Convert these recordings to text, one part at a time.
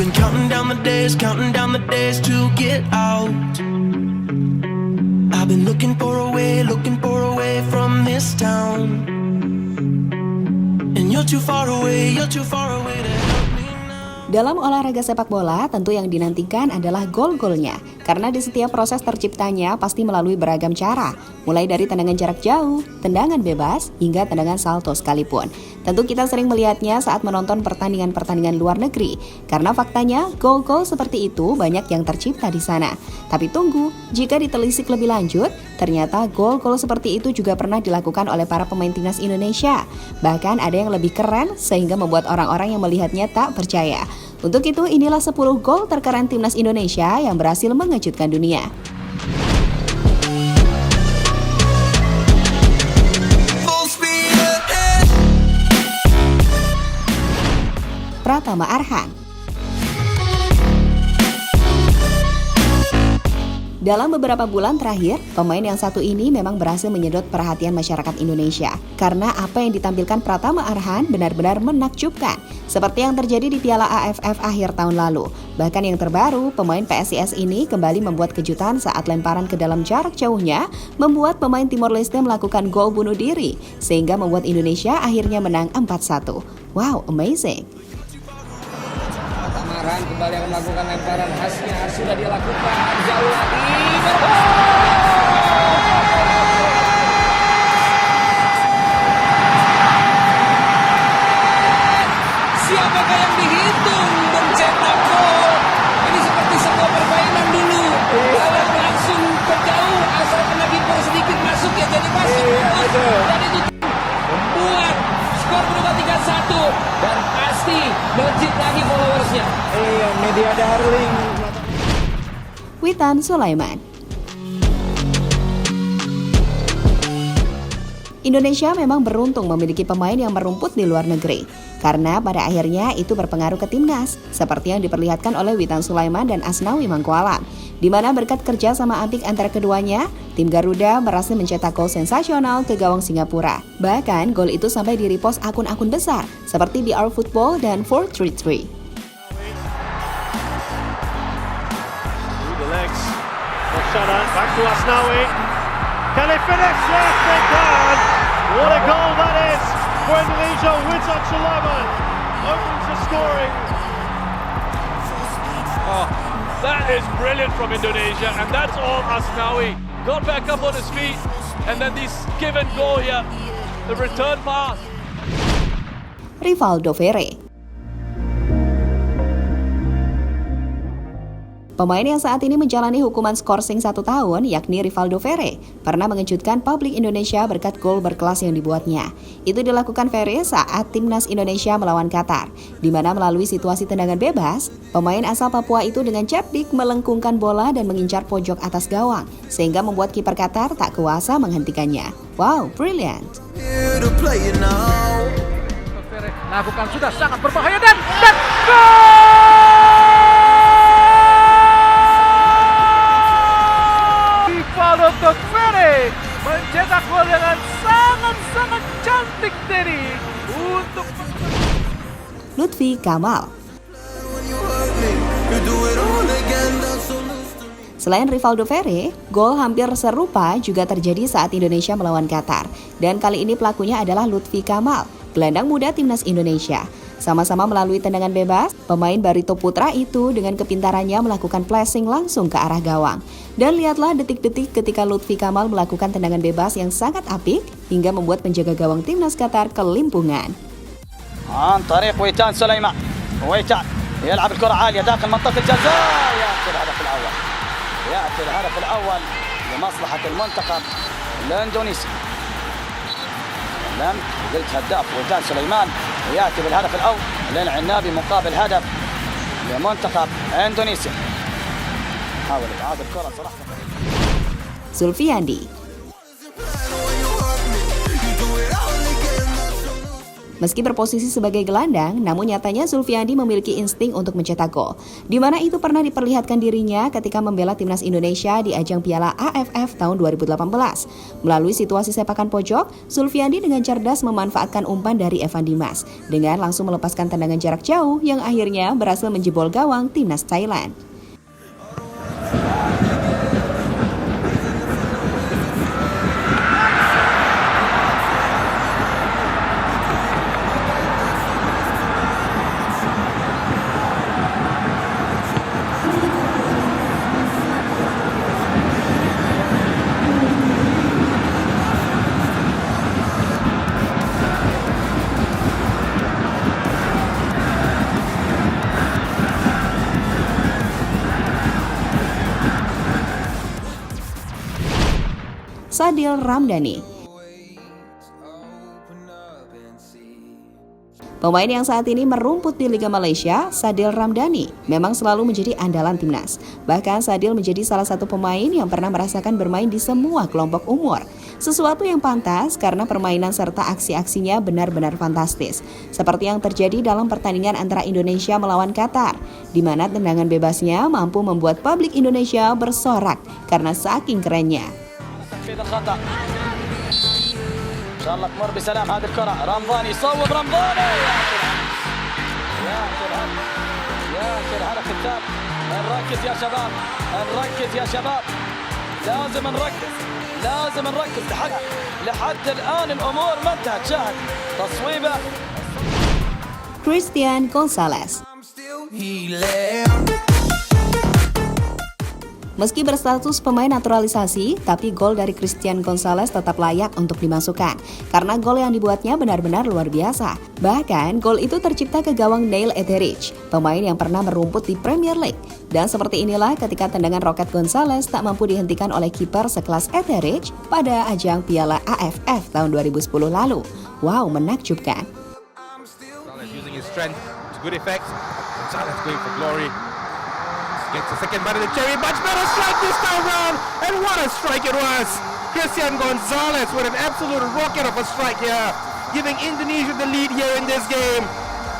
been counting down the days to get out. I've been looking for a way from this town. And you're too far away to help me now. Dalam olahraga sepak bola, tentu yang dinantikan adalah gol-golnya. Karena di setiap proses terciptanya pasti melalui beragam cara. Mulai dari tendangan jarak jauh, tendangan bebas, hingga tendangan salto sekalipun. Tentu kita sering melihatnya saat menonton pertandingan-pertandingan luar negeri. Karena faktanya, gol-gol seperti itu banyak yang tercipta di sana. Tapi tunggu, jika ditelisik lebih lanjut, ternyata gol-gol seperti itu juga pernah dilakukan oleh para pemain timnas Indonesia. Bahkan ada yang lebih keren sehingga membuat orang-orang yang melihatnya tak percaya. Untuk itu, inilah 10 gol terkeren timnas Indonesia yang berhasil mengejutkan dunia. Pratama Arhan. Dalam beberapa bulan terakhir, pemain yang satu ini memang berhasil menyedot perhatian masyarakat Indonesia. Karena apa yang ditampilkan Pratama Arhan benar-benar menakjubkan. Seperti yang terjadi di Piala AFF akhir tahun lalu. Bahkan yang terbaru, pemain PSIS ini kembali membuat kejutan saat lemparan ke dalam jarak jauhnya, membuat pemain Timor Leste melakukan gol bunuh diri, sehingga membuat Indonesia akhirnya menang 4-1. Wow, amazing! Arhan kembali akan melakukan lemparan khasnya, sudah dilakukan jauh lagi. Siapakah yang dihitung mencetak gol? Ini seperti sebuah permainan dulu. Kalau langsung ke jauh, asal kena kiper sedikit masuk ya jadi masuk. Dan itu membuat skor berubah 3-1 dan pasti melejit lagi followersnya. Iya, media darling. Witan Sulaiman. Indonesia memang beruntung memiliki pemain yang merumput di luar negeri. Karena pada akhirnya itu berpengaruh ke timnas, seperti yang diperlihatkan oleh Witan Sulaiman dan Asnawi Mangkualam. Di mana berkat kerja sama apik antara keduanya, tim Garuda berhasil mencetak gol sensasional ke gawang Singapura. Bahkan gol itu sampai di-repost akun-akun besar seperti BR Football dan 433. Back to Asnawi. Can they finish? Yes, they can. What a goal that is for Indonesia. Witan Sulaiman opens the scoring. Oh, that is brilliant from Indonesia, and that's all Asnawi. Got back up on his feet, and then this give and go here, the return pass. Rivaldo Ferre. Pemain yang saat ini menjalani hukuman skorsing 1 tahun, yakni Rivaldo Ferre, pernah mengejutkan publik Indonesia berkat gol berkelas yang dibuatnya. Itu dilakukan Ferre saat timnas Indonesia melawan Qatar, di mana melalui situasi tendangan bebas, pemain asal Papua itu dengan cerdik melengkungkan bola dan mengincar pojok atas gawang, sehingga membuat kiper Qatar tak kuasa menghentikannya. Wow, brilliant! Ferre lakukan sudah sangat berbahaya dan gol! Rivaldo Ferre mencetak gol dengan sangat-sangat cantik tadi untuk Lutfi Kamal. Selain Rivaldo Ferre, gol hampir serupa juga terjadi saat Indonesia melawan Qatar. Dan kali ini pelakunya adalah Lutfi Kamal, gelandang muda timnas Indonesia. Sama-sama melalui tendangan bebas, pemain Barito Putra itu dengan kepintarannya melakukan flashing langsung ke arah gawang. Dan lihatlah detik-detik ketika Lutfi Kamal melakukan tendangan bebas yang sangat apik hingga membuat penjaga gawang timnas Qatar kelimpungan. عن طريق ويتان سليمان. ويتان يلعب الكرة عالية داخل منطقة الجزاء. يأتي الهدف الأول. يأتي الهدف الأول لمصلحة المنتخب الإندونيسي. لم قلت هداف ويتان سليمان ويأتي بالهدف الأول للعنابي مقابل هدف لمنتخب إندونيسيا. حاول إبعاد الكرة صراحة. Zulfiandi. Meski berposisi sebagai gelandang, namun nyatanya Zulfiandi memiliki insting untuk mencetak gol, di mana itu pernah diperlihatkan dirinya ketika membela timnas Indonesia di ajang Piala AFF tahun 2018. Melalui situasi sepakan pojok, Zulfiandi dengan cerdas memanfaatkan umpan dari Evan Dimas dengan langsung melepaskan tendangan jarak jauh yang akhirnya berhasil menjebol gawang timnas Thailand. Sadil Ramdhani. Pemain yang saat ini merumput di Liga Malaysia, Sadil Ramdhani, memang selalu menjadi andalan timnas. Bahkan Sadil menjadi salah satu pemain yang pernah merasakan bermain di semua kelompok umur. Sesuatu yang pantas karena permainan serta aksi-aksinya benar-benar fantastis. Seperti yang terjadi dalam pertandingan antara Indonesia melawan Qatar, di mana tendangan bebasnya mampu membuat publik Indonesia bersorak karena saking kerennya. تنفيذ الخطأ إن شاء الله تمر بسلام هذه الكرة. رمضاني يصوب. رمضاني يا هذا ختام. نركز يا شباب، نركز يا شباب، لازم نركز لحد الآن الأمور ما انتهت. شاهد تصويبه Christian Gonzalez. Meski berstatus pemain naturalisasi, tapi gol dari Christian Gonzalez tetap layak untuk dimasukkan karena gol yang dibuatnya benar-benar luar biasa. Bahkan, gol itu tercipta ke gawang Neil Etheridge, pemain yang pernah merumput di Premier League. Dan seperti inilah ketika tendangan roket Gonzalez tak mampu dihentikan oleh kiper sekelas Etheridge pada ajang Piala AFF tahun 2010 lalu. Wow, menakjubkan. Using his strength to good effect. Gonzalez going for glory. Gets the second bite of the cherry, much better strike this time round, and what a strike it was! Christian Gonzalez with an absolute rocket of a strike here, giving Indonesia the lead here in this game.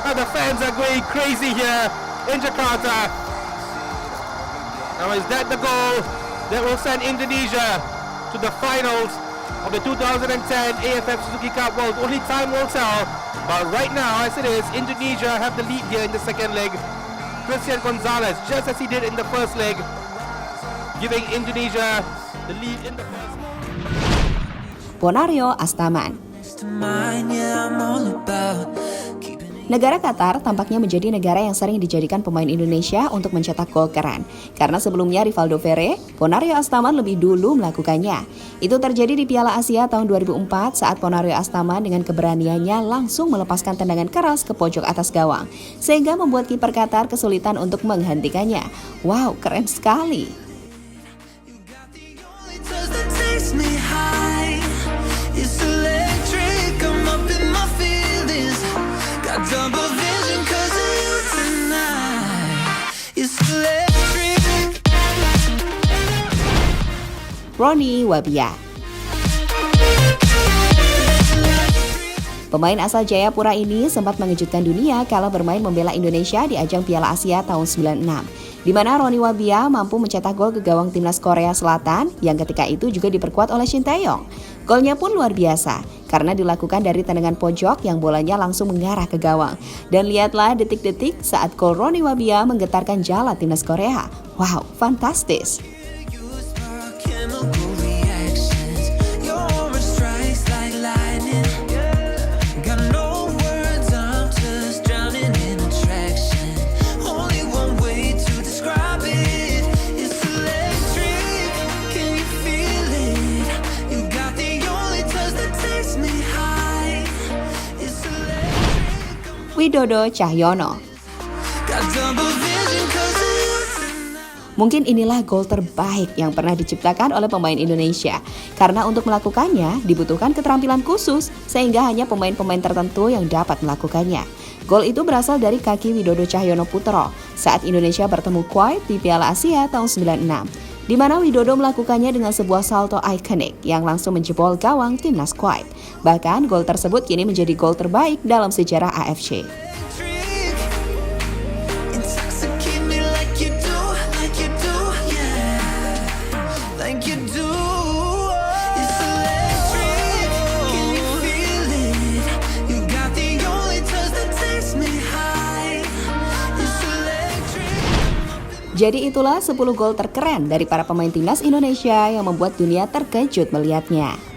And the fans are going crazy here in Jakarta. Now is that the goal that will send Indonesia to the finals of the 2010 AFF Suzuki Cup? Well, only time will tell, but right now, as it is, Indonesia have the lead here in the second leg. Christian Gonzalez, just as he did in the first leg, giving Indonesia the lead in the first leg. Ponario Astaman. Negara Qatar tampaknya menjadi negara yang sering dijadikan pemain Indonesia untuk mencetak gol keren. Karena sebelumnya Rivaldo Ferre, Ponario Astaman lebih dulu melakukannya. Itu terjadi di Piala Asia tahun 2004 saat Ponario Astaman dengan keberaniannya langsung melepaskan tendangan keras ke pojok atas gawang, sehingga membuat kiper Qatar kesulitan untuk menghentikannya. Wow, keren sekali. Ronny Wabia. Pemain asal Jayapura ini sempat mengejutkan dunia kala bermain membela Indonesia di ajang Piala Asia tahun 96, di mana Ronny Wabia mampu mencetak gol ke gawang timnas Korea Selatan yang ketika itu juga diperkuat oleh Shin Tae-yong. Golnya pun luar biasa karena dilakukan dari tendangan pojok yang bolanya langsung mengarah ke gawang. Dan lihatlah detik-detik saat gol Ronny Wabia menggetarkan jala timnas Korea. Wow, fantastis. Widodo Cahyono. Mungkin inilah gol terbaik yang pernah diciptakan oleh pemain Indonesia. Karena untuk melakukannya dibutuhkan keterampilan khusus, sehingga hanya pemain-pemain tertentu yang dapat melakukannya. Gol itu berasal dari kaki Widodo Cahyono Putro saat Indonesia bertemu Kuwait di Piala Asia tahun 96. di mana Widodo melakukannya dengan sebuah salto ikonik yang langsung menjebol gawang timnas Kuwait. Bahkan gol tersebut kini menjadi gol terbaik dalam sejarah AFC. Intoxicate me like you do, yeah. Like you do. It's electric. Can you feel it? You got the only touch that takes me high. It's electric. Jadi itulah 10 gol terkeren dari para pemain timnas Indonesia yang membuat dunia terkejut melihatnya.